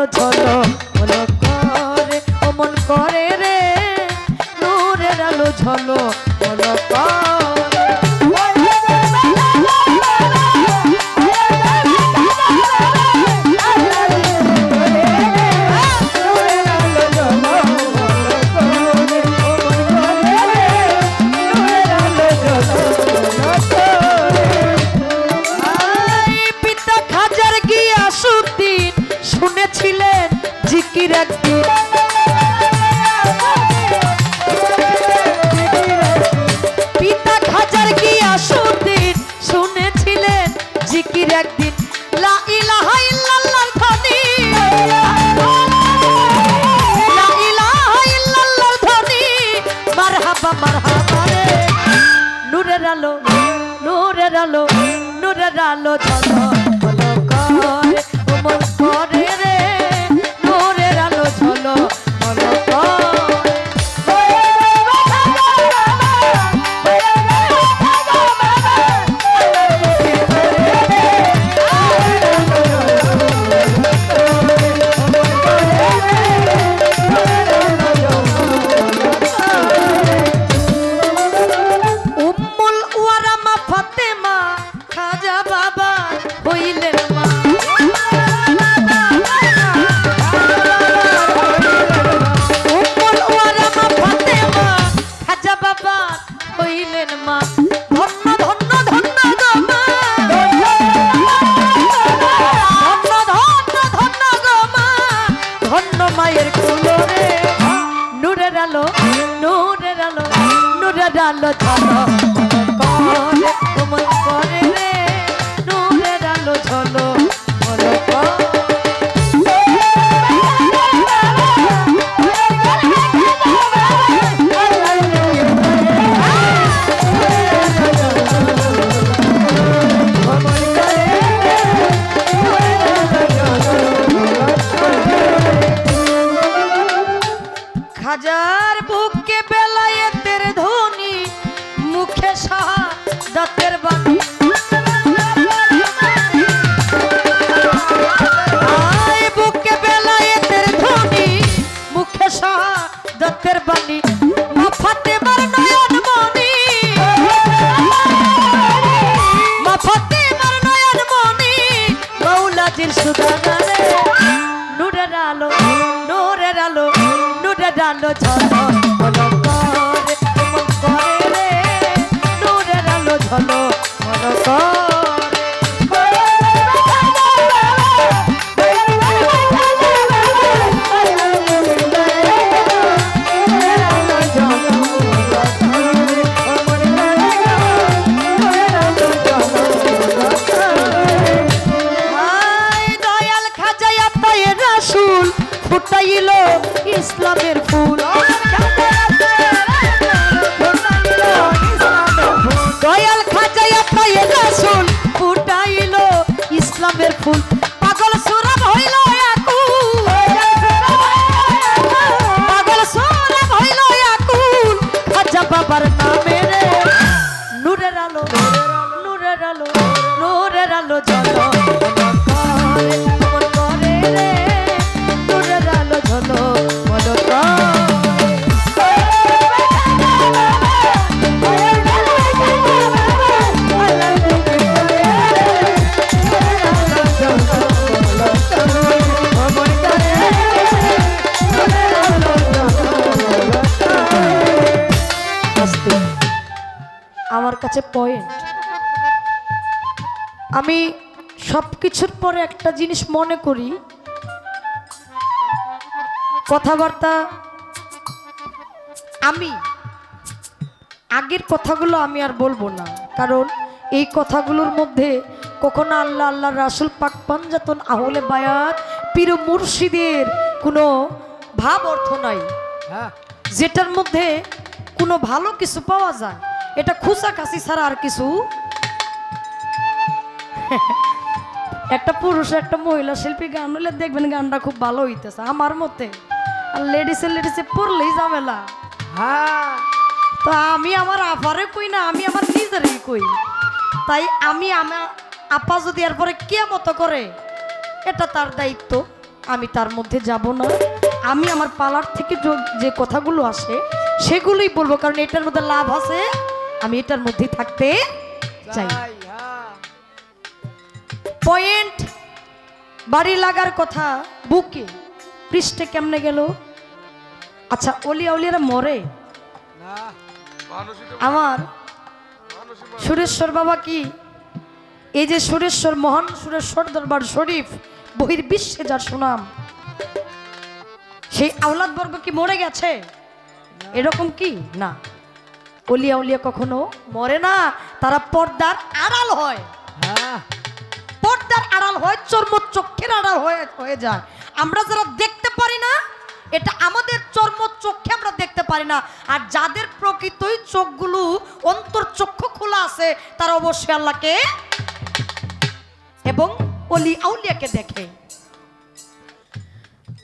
আলো ঝলো ঝলো করে ও মন করে রে নূরের আলো ঝলো ঝলো করে শুনেছিলেন জিকির একদিন পিতা খাজার গিয়াসউদ্দিন শুনেছিলেন জিকির একদিন লা ইলাহা ইল্লাল্লাহর ধ্বনি লা ইলাহা ইল্লাল্লাহর ধ্বনি মারহাবা মারহাবা রে নূরের আলো নূরের আলো নূরের আলো ঝলো ঝলো করে ও মন করে রে নূরের আলো ঝলো ঝলো উম্মুল ওয়ারামা ফাতেমা খাজা বাবা হইলেন মা উম্মুল ওয়ারামা ফাতেমা খাজা বাবা হইলেন মা ধন্য ধন্য ধন্য গো মা ধন্য ধন্য ধন্য গো মা ধন্য মায়ের কুলরে নূরের আলো নূরের আলো নূরের আলো ঝলো করে ও মন করে রে নূরের আলো ঝলো ঝলো করে খাজার বুকে বেলায়েতের ধ্বনি মুখে শাহাদাতের বাণী আয় বুকে বেলায়েতের ধ্বনি মুখে শাহাদাতের বাণী মা ফাতেমার নয়ন মনি মা ফাতেমার নয়ন মনি মাওলাজির সুদানা রে নূরের আলো নূরের আলো নূরের আলো ঝলো ঝলো করে মন করে রে নূরের আলো ঝলো ঝলো দয়াল খাজায়া পায়ে রাসূল ফুটাইল ইসলামের ফুল দয়াল খাজায়া পায়ে রাসূল ফুটাইল ইসলামের ফুল পাগল সুরব হইল আকুল পাগল সুরব হইল আকুল খাজা বাবার নামে রে নূরের আলো নূরের আলো নূরের আলো ঝলো করে মন করে রে নূরের আলো ঝলো ঝলো আমার কাছে পয়েন্ট আমি সব কিছুর পরে একটা জিনিস মনে করি কথাবার্তা আমি আগের কথাগুলো আমি আর বলবো না কারণ এই কথাগুলোর মধ্যে কখনো আল্লাহ আল্লাহ রাসূল পাক পাঞ্জাতন আহলে বায়াত পীর মুর্শিদের কোনো ভাব অর্থ নাই যেটার মধ্যে কোনো ভালো কিছু পাওয়া যায় এটা খুসা কাশি ছাড়া আর কিছু একটা পুরুষ একটা মহিলা শিল্পী গান হলে দেখবেন গানটা খুব ভালো হইতেছে আমার মতে আর লেডিসে পড়লেই ঝামেলা হ্যাঁ তো আমি আমার আপারে কই না আমি আমার নিজেরই কই তাই আমি আমার আপা যদি এরপরে কে মতো করে এটা তার দায়িত্ব আমি তার মধ্যে যাব না। আমি আমার পালার থেকে যে কথাগুলো আসে সেগুলোই বলবো, কারণ এটার মধ্যে লাভ আছে, আমি এটার মধ্যেই থাকতে চাই। পয়েন্ট বাড়ি লাগার কথা বুকে পৃষ্ঠে কেমনে গেল? আচ্ছা, অলিয়া উলিয়ারা মরে? আমার সুরেশ্বর বাবা কি, এই যে সুরেশ্বর, মহান সুরেশ্বর দরবার শরীফ, বহির্বিশ্বে যার সুনাম, সেই আওলাদ বর্গ কি মরে গেছে? এরকম কি না, অলিয়া উলিয়া কখনো মরে না, তারা পর্দার আড়াল হয়। পর্দার আড়াল হয়, চর্ম চক্ষের আড়াল হয়ে যায়। আমরা যারা দেখতে পারি না, এটা আমাদের চর্ম চক্ষে আমরা দেখতে পারি না। আর যাদের প্রকৃতই চোখগুলো অন্তর চক্ষু খোলা আছে, তারা অবশ্যই আল্লাহকে এবং অলি আউলিয়াকে দেখে।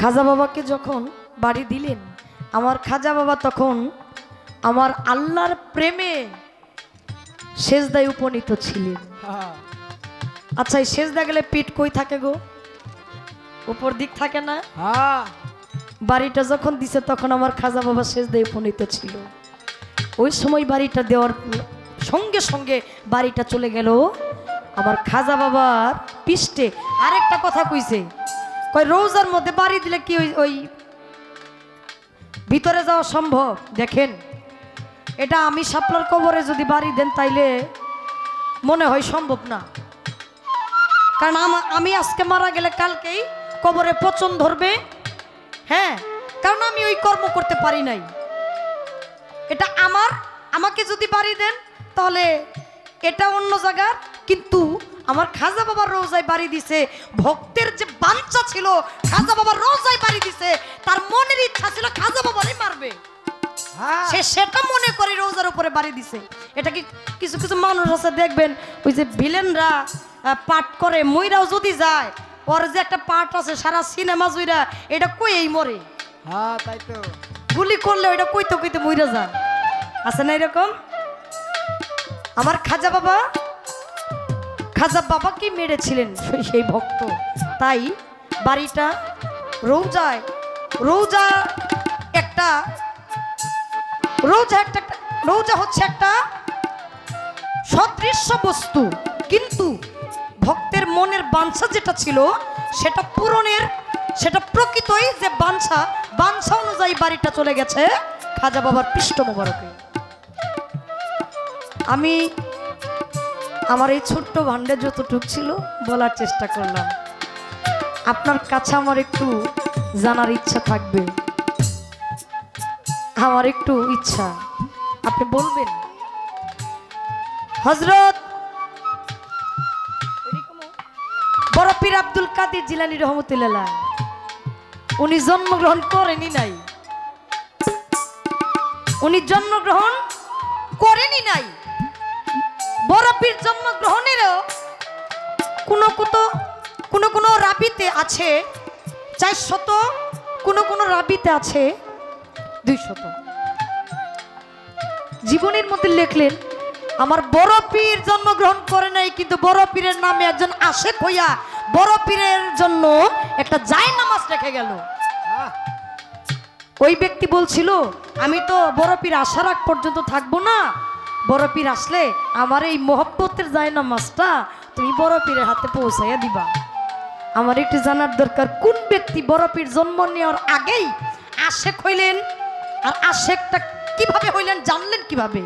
খাজা বাবাকে যখন বাড়ি দিলেন, আমার খাজা বাবা তখন আমার আল্লাহর প্রেমে সেজদায় উপনীত ছিলেন। আচ্ছা, এই সেজদা গেলে পিঠ কই থাকে গো? উপর দিক থাকে না? বাড়িটা যখন দিছে তখন আমার খাজা বাবা সেজদায় উপনীত ছিল। ওই সময় বাড়িটা দেওয়ার সঙ্গে সঙ্গে বাড়িটা চলে গেল আমার খাজা বাবার পৃষ্ঠে। আরেকটা কথা কইছে, কই রোজার মধ্যে বাড়ি দিলে কি ওই ভিতরে যাওয়া সম্ভব? দেখেন, এটা আমি শাপলার কবরে যদি বাড়ি দেন তাইলে মনে হয় সম্ভব না, কারণ আমি আজকে মারা গেলে কালকেই কবরে পচন ধরবে। হ্যাঁ, কারণ আমি ওই কর্ম করতে পারি নাই। এটা আমাকে যদি বাড়ি দেন তাহলে এটা অন্য জায়গার, কিন্তু আমার খাজা বাবার রোজায় বাড়ি দিছে। ভক্তের যে বাঞ্ছা ছিল, খাজা বাবার রোজায় বাড়ি দিছে, তার মনের ইচ্ছা ছিল খাজা বাবারই মারবে, সে সেটা মনে করে রোজার উপরে বাড়ি দিছে। এটা কি কিছু কিছু মানুষ আছে দেখবেন, ওই যে ভিলেনরা পাঠ করে মইরাও যদি যায়, ওর যে একটা পাঠ আছে সারা সিনেমা জুইরা, এটা কইই মরে। হ্যাঁ, তাই তো, গুলি করলে ওইটা কইতে কইতে মইরা যায়, আছে না এরকম? আমার খাজা বাবাকে মেরেছিলেন সেই ভক্ত। তাই বাড়িটা রোজা হচ্ছে একটা সদৃশ্য বস্তু, কিন্তু ভক্তের মনের বাঞ্ছা যেটা ছিল সেটা পূরণের, সেটা প্রকৃতই যে বাঞ্ছা অনুযায়ী বাড়িটা চলে গেছে খাজা বাবার পৃষ্ঠ মোবারকে। আমি আমার এই ছোট্ট ভান্ডে যতটুক ছিল বলার চেষ্টা করলাম। আপনার কাছে আমার একটু জানার ইচ্ছা থাকবে, আমার একটু ইচ্ছা, আপনি বলবেন। হযরত বড় পীর আব্দুল কাদের জিলানী রহমতুল্লাহ, উনি জন্মগ্রহণ করেনি নাই, বড় পীর জন্মগ্রহণেরও কোন রাবিতে আছে 400, কোন রাবিতে আছে 200। জীবনের মধ্যে লিখলেন, আমার বড় পীর জন্মগ্রহণ করে নাই, কিন্তু বড় পীরের নামে একজন আশেক হইয়া বড় পীরের জন্য একটা জায়নামাজ রেখে গেল। ওই ব্যক্তি বলছিল, আমি তো বড় পীর আসার আগ পর্যন্ত থাকবো না, বড় পীর আসলে আমার এই মহব্বতের জায়নামাজটা তুমি বড় পীরের হাতে পৌঁছাইয়া দিবা। আমার একটু জানার দরকার, কোন ব্যক্তি বড় পীর জন্ম নেওয়ার আগেই আশেক হইলেন, আর আশেকটা কিভাবে হইলেন, জানলেন কিভাবে?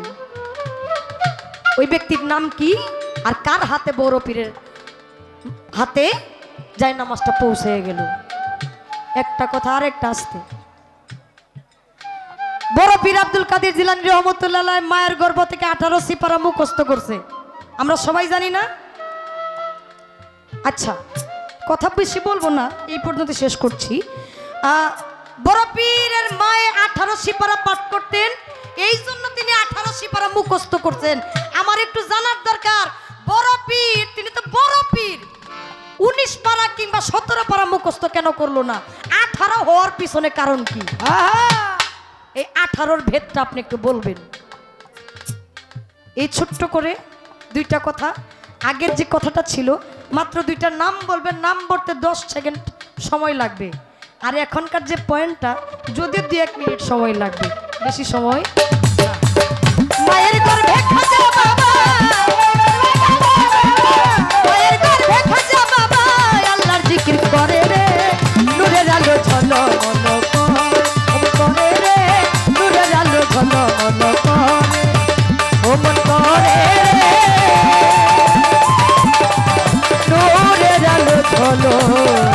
ওই ব্যক্তির নাম কি, আর কার হাতে বড় পীরের হাতে জায়নামাজটা পৌঁছে গেল? একটা কথা আর একটা আসতে। বড় পীর আব্দুল কাদের জিলানী রহমতুল্লাহ মায়ের গর্ভ থেকে 18 সিপারা মুখস্থ করছে, আমরা সবাই জানি না? আচ্ছা, কথা বেশি বলবো না, এই পর্যন্ত শেষ করছি। বড় পীরের মায়ে 18 সিপারা পাঠ করতেন, এই জন্য তিনি 18 সিপারা মুখস্থ করছেন। আমার একটু জানার দরকার, বড় পীর, তিনি তো বড় পীর, 19 পারা কিংবা 17 পারা মুখস্থ কেন করলো না? 18 হওয়ার পিছনে কারণ কি? এই 18-র ভেদটা আপনি একটু বলবেন। এই ছোট্ট করে দুইটা কথা, আগের যে কথাটা ছিল মাত্র দুইটা নাম বলবেন, নাম বলতে 10 সেকেন্ড সময় লাগবে, আর এখনকার যে পয়েন্টটা যদি 2-1 মিনিট সময় লাগবে, বেশি সময় না। মায়ের গর্ভে খাজা বাবা, মায়ের গর্ভে খাজা বাবা আল্লাহর জিকির করে রে, নূরের আলো ঝলমল করে রে, নূরের আলো ঝলমল করে ও মন করে রে, নূরের আলো ঝলমল